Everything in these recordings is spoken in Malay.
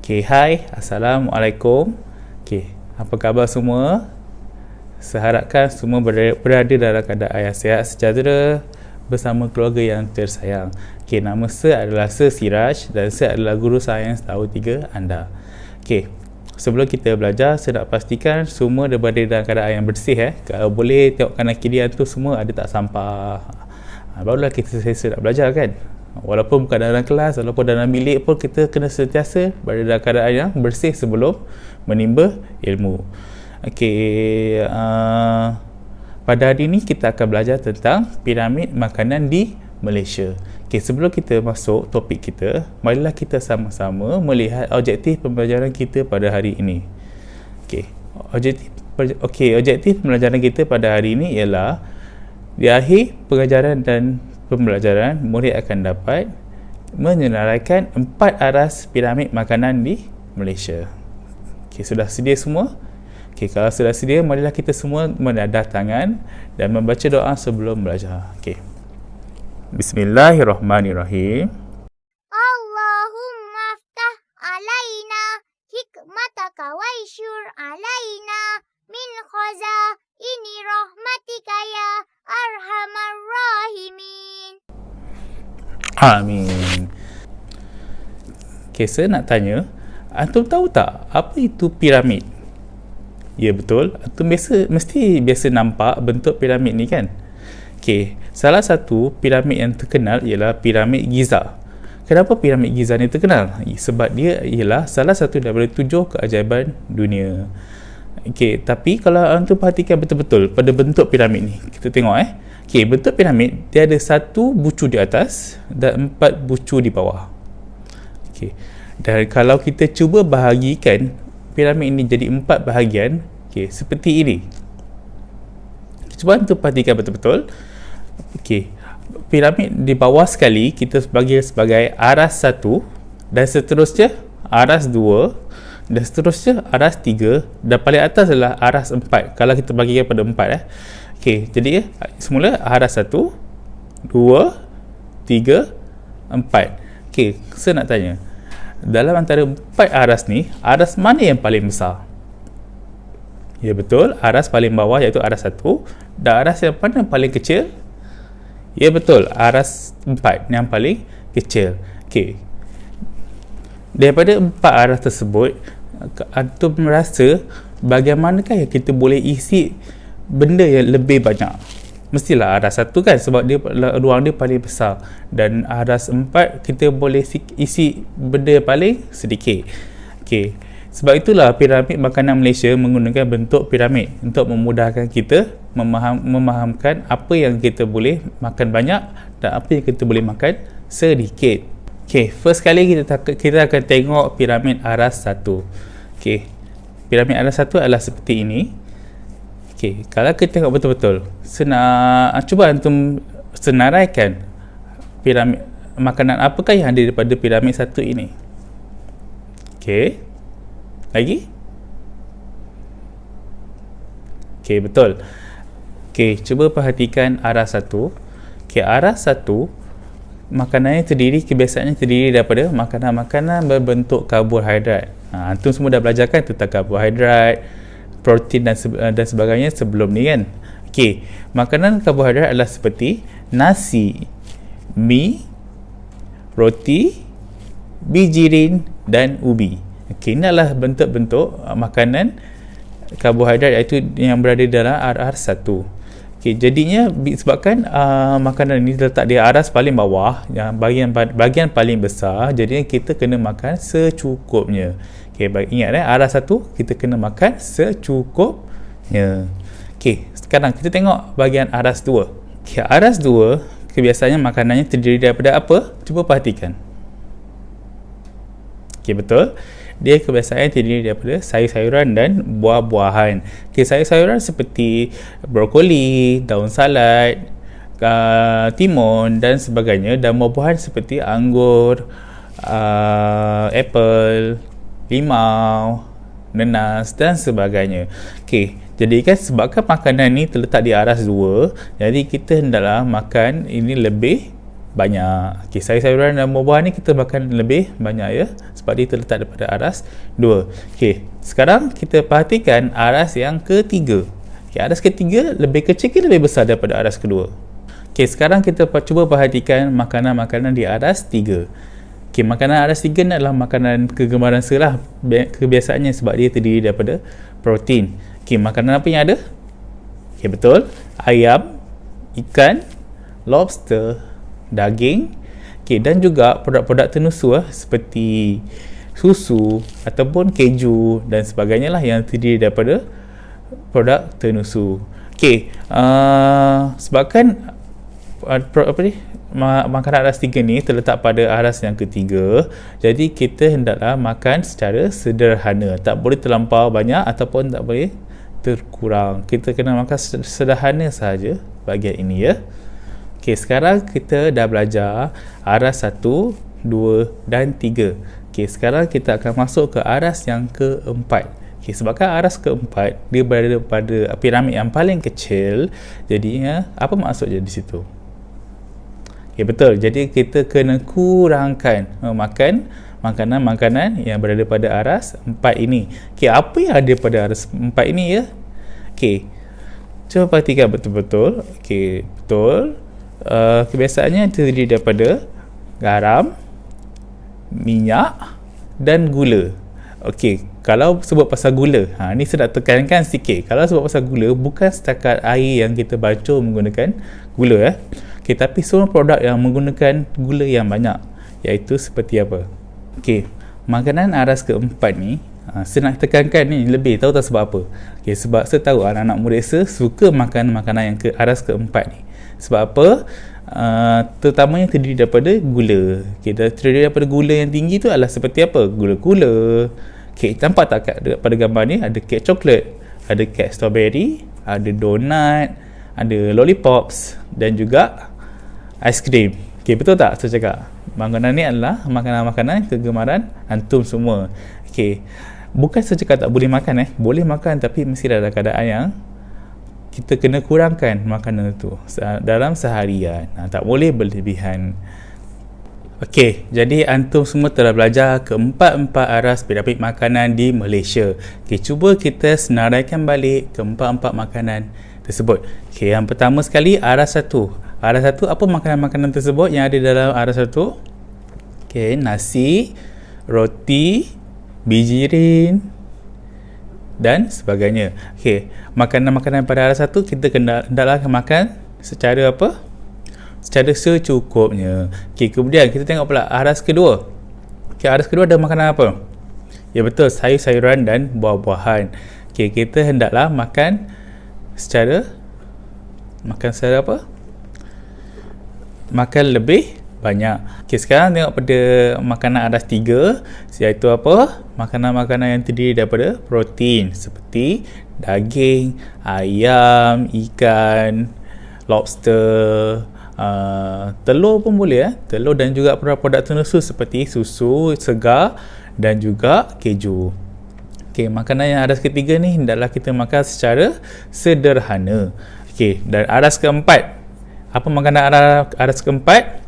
Okay, hai, Assalamualaikum. Okay, apa khabar semua? Seharapkan semua berada dalam keadaan yang sihat sejahtera bersama keluarga yang tersayang. Okay, nama saya adalah Sir Siraj dan saya adalah guru sains tahun 3 anda. Okay, sebelum kita belajar, saya nak pastikan semua berada dalam keadaan yang bersih. Kalau boleh tengok kanan kiri tu semua ada tak sampah. Barulah kita selesa nak belajar kan. Walaupun bukan dalam kelas, walaupun dalam bilik pun kita kena sentiasa berada dalam keadaan yang bersih sebelum menimba ilmu. Okey, pada hari ini kita akan belajar tentang piramid makanan di Malaysia. Okey, sebelum kita masuk topik kita, marilah kita sama-sama melihat objektif pembelajaran kita pada hari ini. Okey, objektif pembelajaran kita pada hari ini ialah di akhir pengajaran dan pembelajaran, murid akan dapat menyenaraikan 4 aras piramid makanan di Malaysia. Okey, sudah sedia semua? Okey, kalau sudah sedia, marilah kita semua menadah tangan dan membaca doa sebelum belajar. Okey. Bismillahirrahmanirrahim. Allahumma aftah alaina hikmataka waishur alaina min khazaini rahmatika ya arhamar rahimin. Amin. Okay, saya nak tanya, antum tahu tak apa itu piramid? Ya, betul. Antum mesti biasa nampak bentuk piramid ni kan? Okay, salah satu piramid yang terkenal ialah piramid Giza. Kenapa piramid Giza ni terkenal? Sebab dia ialah salah satu daripada 7 keajaiban dunia. Okay, tapi kalau antum perhatikan betul-betul pada bentuk piramid ni, kita tengok okay, bentuk piramid dia ada 1 bucu di atas dan 4 bucu di bawah. Okay, dan kalau kita cuba bahagikan piramid ini jadi 4 bahagian, okay, seperti ini. Cuba antum perhatikan betul-betul. Okay, piramid di bawah sekali kita bagi sebagai aras 1 dan seterusnya aras 2 dan seterusnya aras 3 dan paling atas adalah aras 4 kalau kita bagikan pada 4 Okey, jadi semula aras 1, 2, 3, 4. Okey, saya nak tanya, dalam antara 4 aras ni, aras mana yang paling besar? Ya, betul, aras paling bawah iaitu aras 1. Dan aras yang mana paling kecil? Ya, betul, aras 4 yang paling kecil. Okey, daripada 4 aras tersebut, antum merasa bagaimanakah yang kita boleh isi benda yang lebih banyak? Mestilah aras 1 kan, sebab dia ruang dia paling besar, dan aras 4 kita boleh isi benda yang paling sedikit. Okey, sebab itulah piramid makanan Malaysia menggunakan bentuk piramid untuk memudahkan kita memahamkan apa yang kita boleh makan banyak dan apa yang kita boleh makan sedikit. Okey, first kali kita akan tengok piramid aras 1. Okey, piramid aras 1 adalah seperti ini. Okay, kalau kita tengok betul-betul, cuba antum senaraikan piramid makanan apakah yang ada daripada piramid 1 ini. Okay, lagi? Okay, betul. Okay, cuba perhatikan aras 1. Okay, aras 1 makanannya kebiasaannya terdiri daripada makanan-makanan berbentuk karbohidrat. Antum semua dah belajar kan tentang karbohidrat, protein dan sebagainya sebelum ni kan. Okey, makanan karbohidrat adalah seperti nasi, mi, roti, bijirin dan ubi. Okey, ini adalah bentuk-bentuk makanan karbohidrat iaitu yang berada dalam aras 1. Okey, jadinya sebabkan makanan ini terletak di aras paling bawah, yang bahagian paling besar, jadinya kita kena makan secukupnya. Okay, ingat aras 1 kita kena makan secukupnya. Okay, sekarang kita tengok bahagian aras 2. Okay, aras 2 kebiasaannya makanannya terdiri daripada apa? Cuba perhatikan. Okay, betul. Dia kebiasaannya terdiri daripada sayur-sayuran dan buah-buahan. Okay, sayur-sayuran seperti brokoli, daun salad, timun dan sebagainya, dan buah-buahan seperti anggur, apple, limau, nanas dan sebagainya. Okey, jadi kan sebabkan makanan ni terletak di aras 2, jadi kita hendaklah makan ini lebih banyak. Okay, sayur-sayuran dan buah-buahan ni kita makan lebih banyak ya, sebab dia terletak daripada aras 2. Okay, sekarang kita perhatikan aras yang ketiga. Okay, aras ketiga lebih kecil ke lebih besar daripada aras kedua? Okay, sekarang kita cuba perhatikan makanan-makanan di aras 3. Okay, makanan aras 3 ni adalah makanan kegemaran Sir lah kebiasaannya, sebab dia terdiri daripada protein. Okay, makanan apa yang ada? Okay, betul, ayam, ikan, lobster, daging, okay, dan juga produk-produk tenusu seperti susu ataupun keju dan sebagainya lah yang terdiri daripada produk tenusu. Okay, sebabkan makanan aras 3 ni terletak pada aras yang ketiga, jadi kita hendaklah makan secara sederhana, tak boleh terlampau banyak ataupun tak boleh terkurang. Kita kena makan sederhana sahaja bahagian ini ya. Okay, sekarang kita dah belajar aras 1, 2 dan 3. Okay, sekarang kita akan masuk ke aras yang keempat. Okay, sebabkan aras keempat dia berada pada piramid yang paling kecil, jadinya apa maksudnya di situ? Okay, betul. Jadi kita kena kurangkan makan makanan-makanan yang berada pada aras 4 ini. Okay, apa yang ada pada aras 4 ini ya? Okay, cuba perhatikan betul-betul. Okay, betul. Kebiasaannya terdiri daripada garam, minyak dan gula. Okey, kalau sebut pasal gula, ni saya nak tekankan sikit. Kalau sebut pasal gula, bukan setakat air yang kita bacur menggunakan gula Okey, tapi semua produk yang menggunakan gula yang banyak, iaitu seperti apa? Okey, makanan aras keempat ni, saya nak tekankan ni lebih, tahu tak sebab apa? Okey, sebab saya tahu anak-anak murid saya suka makan makanan yang aras keempat ni. Sebab apa? Terutamanya terdiri daripada gula. Okay, terdiri daripada gula yang tinggi tu adalah seperti apa? Gula-gula. Okay, nampak tak pada gambar ni? Ada kek coklat, ada kek strawberry, ada donat, ada lollipops dan juga aiskrim. Okay, betul tak saya cakap? Makanan ni adalah makanan-makanan kegemaran antum semua. Okay, bukan saya cakap tak boleh makan boleh makan, tapi mesti dalam keadaan yang kita kena kurangkan makanan itu dalam seharian. Tak boleh berlebihan. Okey, jadi antum semua telah belajar keempat-empat aras piramid makanan di Malaysia. Okey, cuba kita senaraikan balik keempat-empat makanan tersebut. Okey, yang pertama sekali aras 1. Aras 1, apa makanan-makanan tersebut yang ada dalam aras 1? Okey, nasi, roti, bijirin dan sebagainya. Okey, makanan-makanan pada aras 1 kita hendaklah makan secara apa? Secara secukupnya. Okey, kemudian kita tengok pula aras kedua. Okey, aras kedua ada makanan apa? Ya betul, sayur-sayuran dan buah-buahan. Okey, kita hendaklah makan secara apa? Makan lebih banyak. Okey, sekarang tengok pada makanan aras 3, iaitu apa? Makanan-makanan yang terdiri daripada protein seperti daging, ayam, ikan, lobster, telur pun boleh telur dan juga produk-produk tenusu seperti susu, segar dan juga keju. Okey, makanan yang aras ketiga ni hendaklah kita makan secara sederhana. Okey, dan aras keempat, apa makanan aras keempat?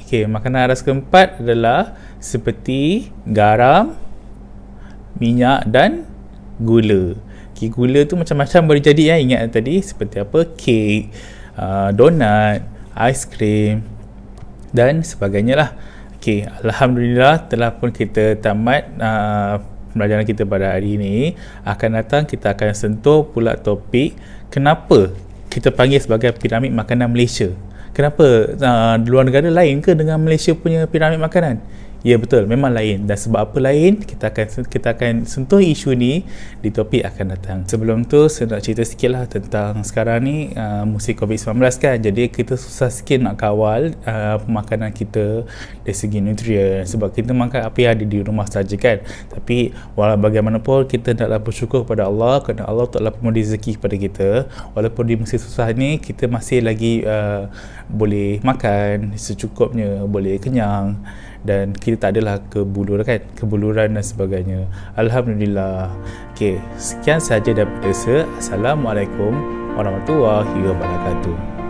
Okey, makanan aras keempat adalah seperti garam, minyak dan gula. Okey, gula tu macam-macam boleh jadi ingat tadi, seperti apa? Kek, donat, aiskrim dan sebagainya lah. Okey, alhamdulillah telah pun kita tamat pembelajaran kita pada hari ini. Akan datang kita akan sentuh pula topik kenapa kita panggil sebagai piramid makanan Malaysia. Kenapa luar negara lain ke dengan Malaysia punya piramid makanan? Ya betul, memang lain. Dan sebab apa lain, kita akan sentuh isu ni di topik akan datang. Sebelum tu saya nak cerita sikit lah tentang sekarang ni musim COVID-19 kan. Jadi kita susah sikit nak kawal makanan kita dari segi nutrien, sebab kita makan apa yang ada di rumah saja kan. Tapi walau bagaimanapun kita naklah bersyukur kepada Allah, kerana Allah telah memberi rezeki kepada kita. Walaupun di musim susah ni kita masih lagi boleh makan secukupnya, boleh kenyang, dan kita tak adalah kebuluran dan sebagainya. Alhamdulillah. Okey, sekian sahaja daripada saya. Assalamualaikum warahmatullahi wabarakatuh.